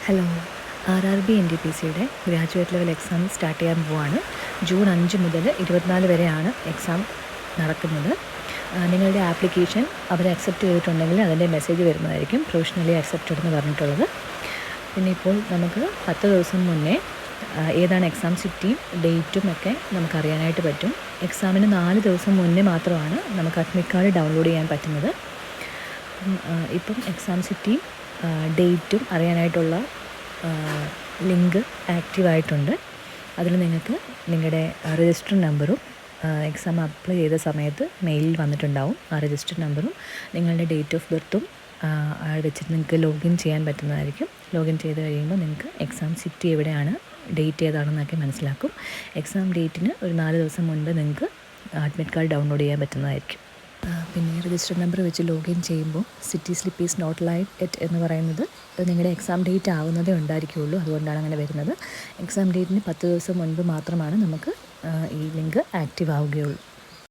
Hello, RRB NTPCയുടെ graduate level exam start ചെയ്യാൻ പോവാണ്. ജൂൺ 5 മുതൽ 24 വരെയാണ് എക്സാം നടക്കുന്നത്. നിങ്ങളുടെ ആപ്ലിക്കേഷൻ അവർ അക്സെപ്റ്റ് ചെയ്തിട്ടുണ്ടെങ്കിൽ അതിൻ്റെ മെസ്സേജ് വരുന്നതായിരിക്കും, പ്രൊവിഷണലി അക്സെപ്റ്റഡ് എന്ന് പറഞ്ഞിട്ടുള്ളത്. പിന്നെ ഇപ്പോൾ നമുക്ക് 10 ദിവസം മുന്നേ ഏതാണ് എക്സാം സിറ്റിയും ഡേറ്റും ഒക്കെ നമുക്കറിയാനായിട്ട് പറ്റും. എക്സാമിന് 4 ദിവസം മുന്നേ മാത്രമാണ് നമുക്ക് അഡ്മിറ്റ് കാർഡ് ഡൗൺലോഡ് ചെയ്യാൻ പറ്റുന്നത്. ഇപ്പം എക്സാം സിറ്റിയും ഡേറ്റും അറിയാനായിട്ടുള്ള ലിങ്ക് ആക്റ്റീവായിട്ടുണ്ട്. അതിൽ നിങ്ങൾക്ക് നിങ്ങളുടെ രജിസ്റ്റർ നമ്പറും എക്സാം അപ്ലൈ ചെയ്ത സമയത്ത് മെയിലിൽ വന്നിട്ടുണ്ടാവും. ആ രജിസ്റ്റർ നമ്പറും നിങ്ങളുടെ ഡേറ്റ് ഓഫ് ബർത്തും വെച്ചിട്ട് നിങ്ങൾക്ക് ലോഗിൻ ചെയ്യാൻ പറ്റുന്നതായിരിക്കും. ലോഗിൻ ചെയ്ത് കഴിയുമ്പോൾ നിങ്ങൾക്ക് എക്സാം സിറ്റി എവിടെയാണ്, ഡേറ്റ് ഏതാണെന്നൊക്കെ മനസ്സിലാക്കും. എക്സാം ഡേറ്റിന് ഒരു 4 ദിവസം മുൻപ് നിങ്ങൾക്ക് അഡ്മിറ്റ് കാർഡ് ഡൗൺലോഡ് ചെയ്യാൻ പറ്റുന്നതായിരിക്കും. പിന്നെ രജിസ്റ്റർ നമ്പർ വെച്ച് ലോഗിൻ ചെയ്യുമ്പോൾ city slip is not live at എന്ന് പറയുന്നത് നിങ്ങളുടെ എക്സാം ഡേറ്റ് ആവുന്നതേ ഉണ്ടായിരിക്കുകയുള്ളൂ. അതുകൊണ്ടാണ് അങ്ങനെ വരുന്നത്. എക്സാം ഡേറ്റിന് 10 ദിവസം മുൻപ് മാത്രമാണ് നമുക്ക് ഈ ലിങ്ക് ആക്റ്റീവ് ആവുകയുള്ളൂ.